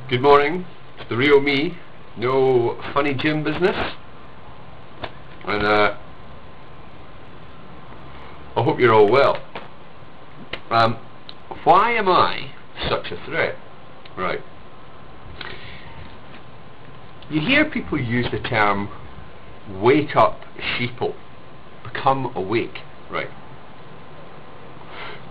Good morning, it's the real me, no funny gym business, and I hope you're all well. Why am I such a threat? Right. You hear people use the term wake up sheeple, become awake, right?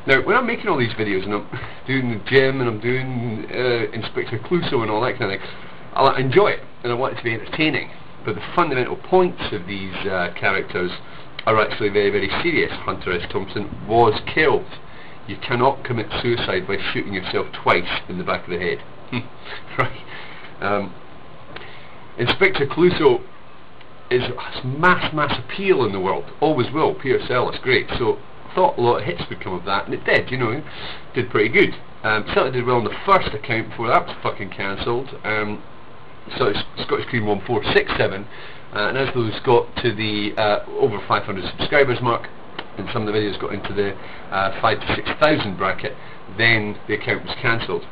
Now, when I'm making all these videos and I'm doing the gym and I'm doing Inspector Clouseau and all that kind of thing, I enjoy it and I want it to be entertaining. But the fundamental points of these characters are actually very, very serious. Hunter S. Thompson was killed. You cannot commit suicide by shooting yourself twice in the back of the head. Right. Inspector Clouseau has mass appeal in the world. Always will. Pierce Ellis, great. So I thought a lot of hits would come of that, and it did, you know, did pretty good. Certainly did well on the first account before that was fucking cancelled. So it's Scottish Cream 1467, and as those got to the over 500 subscribers mark, and some of the videos got into the 5,000 to 6,000 bracket, then the account was cancelled.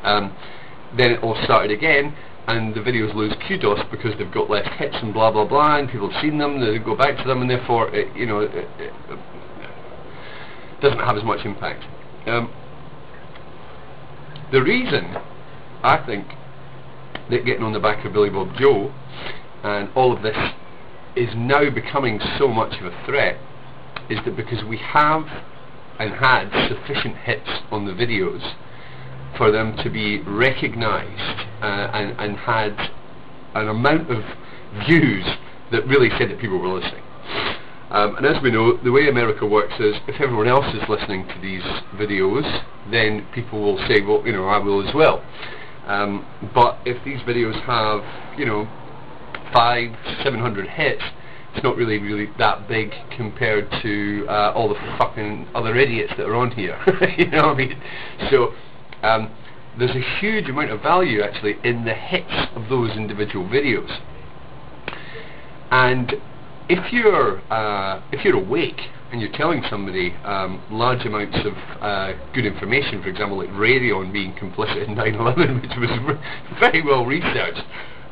Then it all started again, and the videos lose kudos because they've got less hits and blah blah blah, and people have seen them, they go back to them, and therefore it, you know, it doesn't have as much impact. The reason I think that getting on the back of Billy Bob Joe and all of this is now becoming so much of a threat is that because we have and had sufficient hits on the videos for them to be recognised and had an amount of views that really said that people were listening. And as we know, the way America works is if everyone else is listening to these videos, then people will say, well, you know, I will as well. But if these videos have, you know, 500-700 hits, it's not really that big compared to all the fucking other idiots that are on here. You know what I mean? So there's a huge amount of value actually in the hits of those individual videos. And if you're awake and you're telling somebody large amounts of good information, for example, like Raytheon being complicit in 9/11, which was very well researched,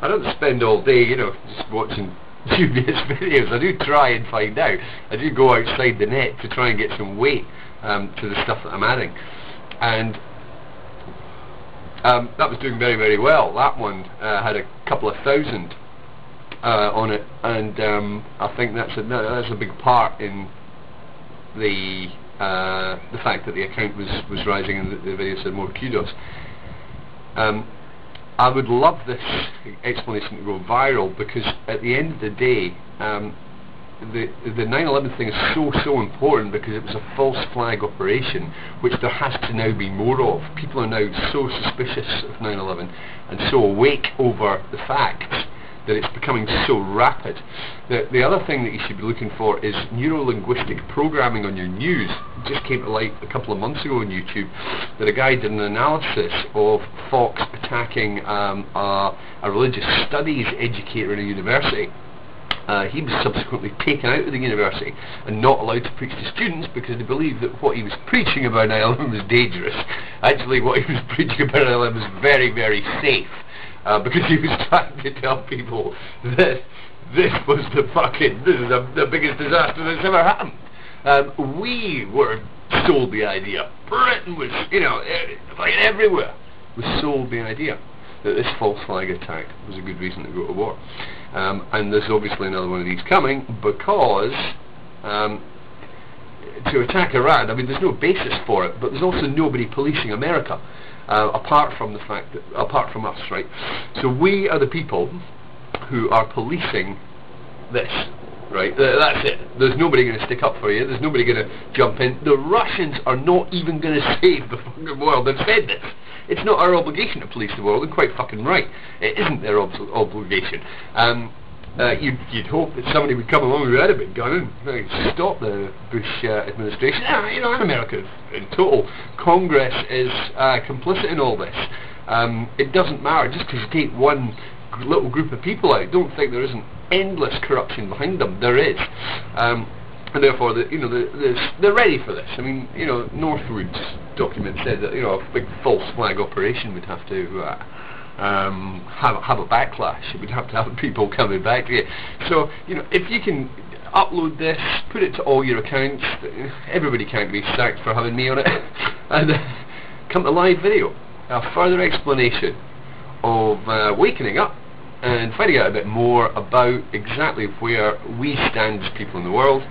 I don't spend all day, you know, just watching dubious videos. I do try and find out. I do go outside the net to try and get some weight to the stuff that I'm adding, and that was doing very, very well. That one had a couple of thousand on it, and I think that's a big part in the fact that the account was rising and the video said more kudos. I would love this explanation to go viral because at the end of the day, the 9/11 thing is so important because it was a false flag operation, which there has to now be more of. People are now so suspicious of 9/11 and so awake over the facts that it's becoming so rapid. The other thing that you should be looking for is neuro-linguistic programming on your news. It just came to light a couple of months ago on YouTube that a guy did an analysis of Fox attacking a religious studies educator in a university. He was subsequently taken out of the university and not allowed to preach to students because they believed that what he was preaching about 9/11 was dangerous. Actually, what he was preaching about 9/11 was very, very safe. Because he was trying to tell people that this was this is the biggest disaster that's ever happened. We were sold the idea. Britain was, you know, like everywhere, was sold the idea that this false flag attack was a good reason to go to war. And there's obviously another one of these coming because to attack Iran, I mean, there's no basis for it, but there's also nobody policing America. Apart from the fact that, apart from us, right? So we are the people who are policing this, right? That's it. There's nobody going to stick up for you. There's nobody going to jump in. The Russians are not even going to save the fucking world. They've said this. It's not our obligation to police the world. They're quite fucking right. It isn't their obligation. You'd hope that somebody would come along who had a big gun and stop the Bush administration. You know, America in total. Congress is complicit in all this. It doesn't matter just because you take one little group of people out. Don't think there isn't endless corruption behind them. There is. and therefore, they're ready for this. I mean, Northwood's document said that a big false flag operation would have to have a backlash. It would have to have people coming back to you. So, if you can upload this, put it to all your accounts. Everybody can't be sacked for having me on it, and come to live video, a further explanation of wakening up and finding out a bit more about exactly where we stand as people in the world.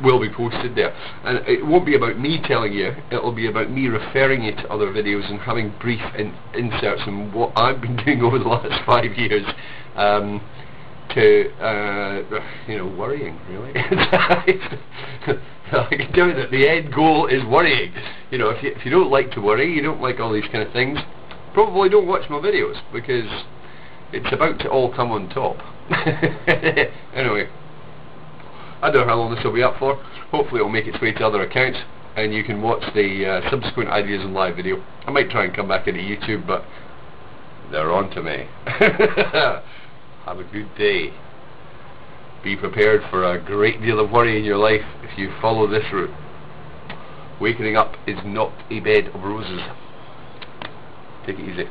Will be posted there, and it won't be about me telling you, it'll be about me referring you to other videos and having brief inserts on what I've been doing over the last 5 years to worrying, really. I can tell you that the end goal is worrying. If you don't like to worry, you don't like all these kind of things, probably don't watch my videos, because it's about to all come on top. Anyway, I don't know how long this will be up for. Hopefully it'll make its way to other accounts and you can watch the subsequent ideas in live video. I might try and come back into YouTube, but they're on to me. Have a good day. Be prepared for a great deal of worry in your life if you follow this route. Wakening up is not a bed of roses. Take it easy.